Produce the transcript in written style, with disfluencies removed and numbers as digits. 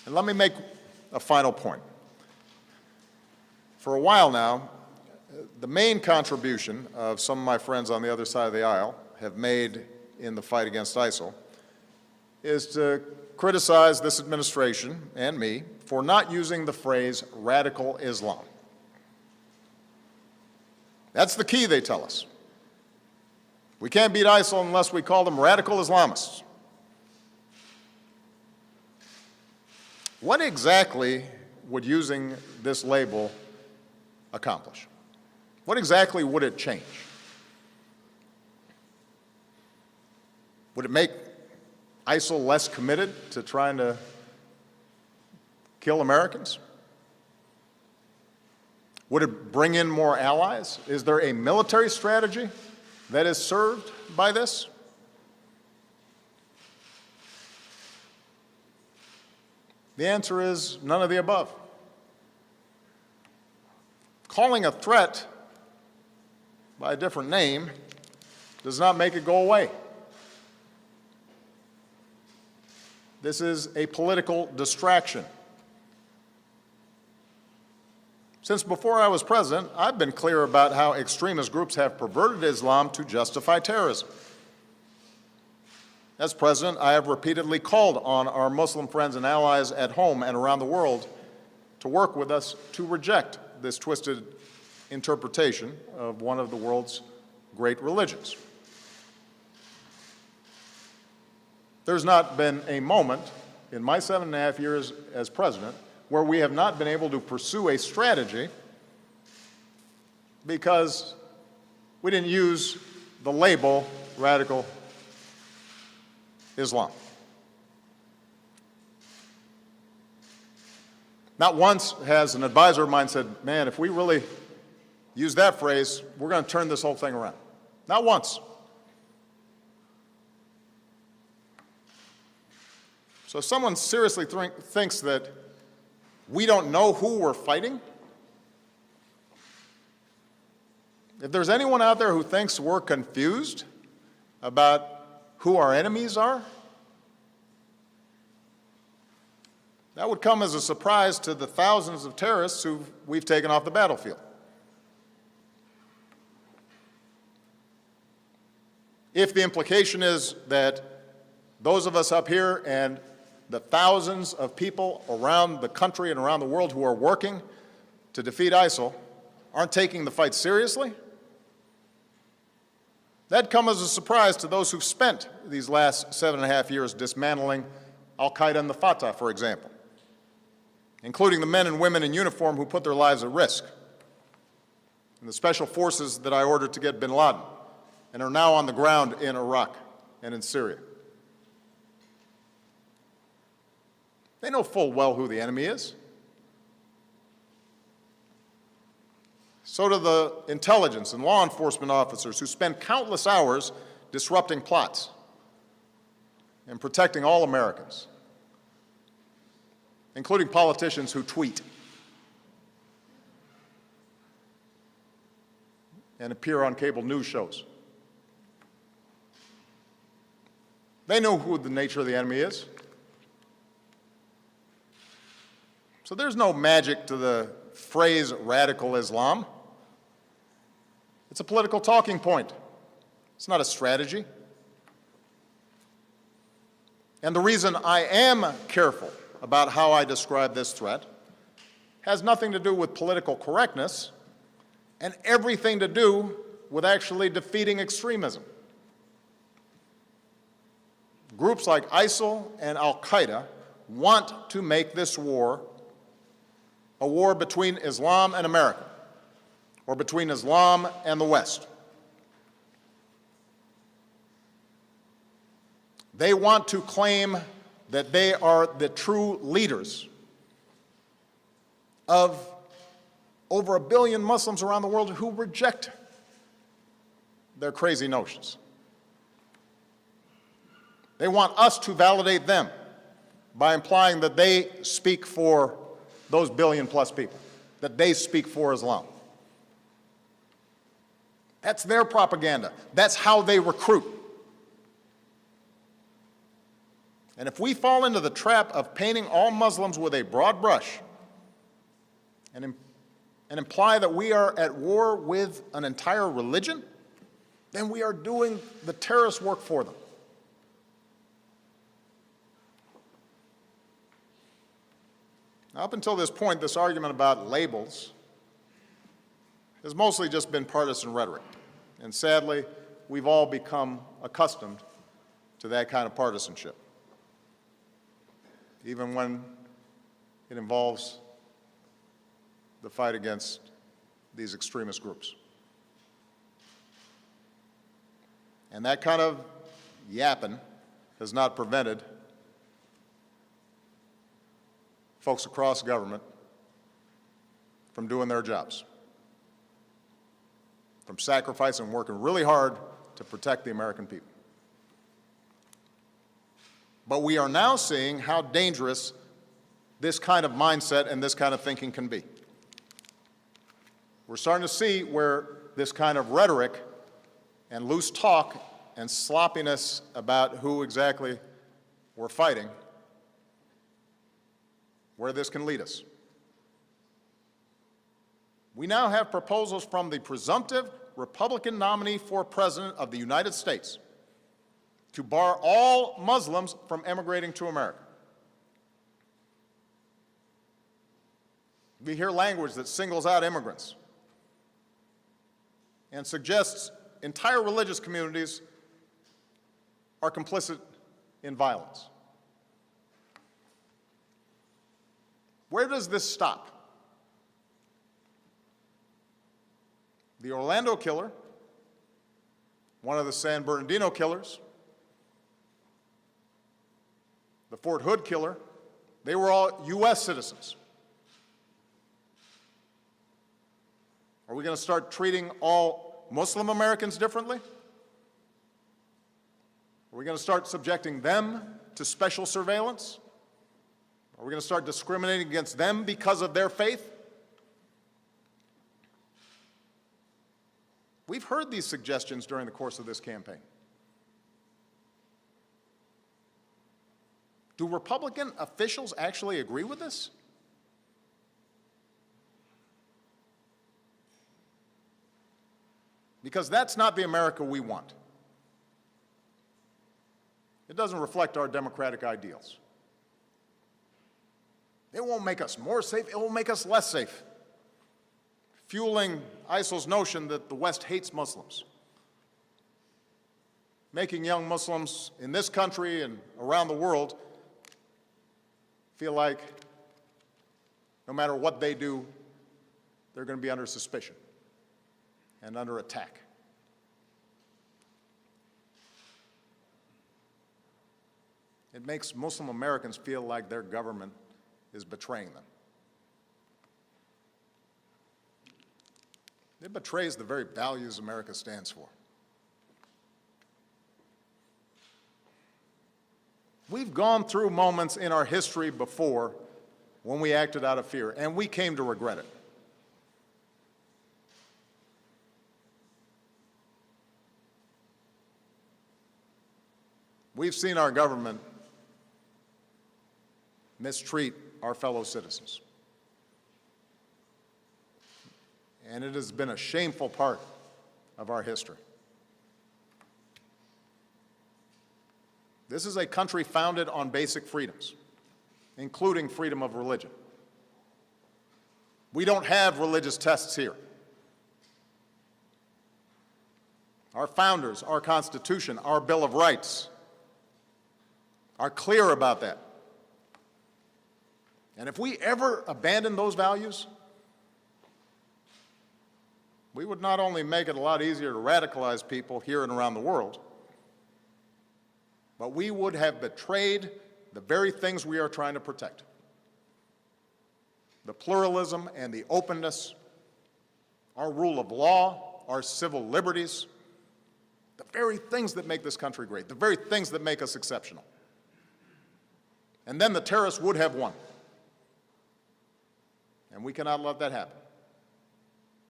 And let me make a final point. For a while now, the main contribution of some of my friends on the other side of the aisle have made in the fight against ISIL is to criticize this administration and me for not using the phrase radical Islam. That's the key, they tell us. We can't beat ISIL unless we call them radical Islamists. What exactly would using this label accomplish? What exactly would it change? Would it make ISIL less committed to trying to kill Americans? Would it bring in more allies? Is there a military strategy that is served by this? The answer is none of the above. Calling a threat by a different name does not make it go away. This is a political distraction. Since before I was president, I've been clear about how extremist groups have perverted Islam to justify terrorism. As president, I have repeatedly called on our Muslim friends and allies at home and around the world to work with us to reject this twisted interpretation of one of the world's great religions. There's not been a moment in my 7.5 years as president where we have not been able to pursue a strategy because we didn't use the label radical Islam. Not once has an advisor of mine said, man, if we really use that phrase, we're going to turn this whole thing around. Not once. So if someone seriously thinks that we don't know who we're fighting, if there's anyone out there who thinks we're confused about who our enemies are, that would come as a surprise to the thousands of terrorists who we've taken off the battlefield. If the implication is that those of us up here and the thousands of people around the country and around the world who are working to defeat ISIL aren't taking the fight seriously, that'd come as a surprise to those who've spent these last 7.5 years dismantling al-Qaeda and the Fatah, for example, including the men and women in uniform who put their lives at risk, and the special forces that I ordered to get bin Laden and are now on the ground in Iraq and in Syria. They know full well who the enemy is. So do the intelligence and law enforcement officers who spend countless hours disrupting plots and protecting all Americans, including politicians who tweet and appear on cable news shows. They know who the nature of the enemy is. So there's no magic to the phrase radical Islam. It's a political talking point. It's not a strategy. And the reason I am careful about how I describe this threat has nothing to do with political correctness and everything to do with actually defeating extremism. Groups like ISIL and al-Qaeda want to make this war a war between Islam and America, or between Islam and the West. They want to claim that they are the true leaders of over 1 billion Muslims around the world who reject their crazy notions. They want us to validate them by implying that they speak for those 1 billion+ people, that they speak for Islam. That's their propaganda. That's how they recruit. And if we fall into the trap of painting all Muslims with a broad brush and imply that we are at war with an entire religion, then we are doing the terrorist work for them. Now, up until this point, this argument about labels has mostly just been partisan rhetoric. And sadly, we've all become accustomed to that kind of partisanship, even when it involves the fight against these extremist groups. And that kind of yapping has not prevented folks across government from doing their jobs, from sacrificing and working really hard to protect the American people. But we are now seeing how dangerous this kind of mindset and this kind of thinking can be. We're starting to see where this kind of rhetoric and loose talk and sloppiness about who exactly we're fighting, where this can lead us. We now have proposals from the presumptive Republican nominee for President of the United States to bar all Muslims from emigrating to America. We hear language that singles out immigrants and suggests entire religious communities are complicit in violence. Where does this stop? The Orlando killer, one of the San Bernardino killers, the Fort Hood killer, they were all U.S. citizens. Are we going to start treating all Muslim Americans differently? Are we going to start subjecting them to special surveillance? Are we going to start discriminating against them because of their faith? We've heard these suggestions during the course of this campaign. Do Republican officials actually agree with this? Because that's not the America we want. It doesn't reflect our democratic ideals. It won't make us more safe, it will make us less safe, fueling ISIL's notion that the West hates Muslims, making young Muslims in this country and around the world feel like no matter what they do, they're going to be under suspicion and under attack. It makes Muslim Americans feel like their government is betraying them. It betrays the very values America stands for. We've gone through moments in our history before when we acted out of fear, and we came to regret it. We've seen our government mistreat our fellow citizens. And it has been a shameful part of our history. This is a country founded on basic freedoms, including freedom of religion. We don't have religious tests here. Our founders, our Constitution, our Bill of Rights are clear about that. And if we ever abandon those values, we would not only make it a lot easier to radicalize people here and around the world, but we would have betrayed the very things we are trying to protect. The pluralism and the openness, our rule of law, our civil liberties, the very things that make this country great, the very things that make us exceptional. And then the terrorists would have won. And we cannot let that happen.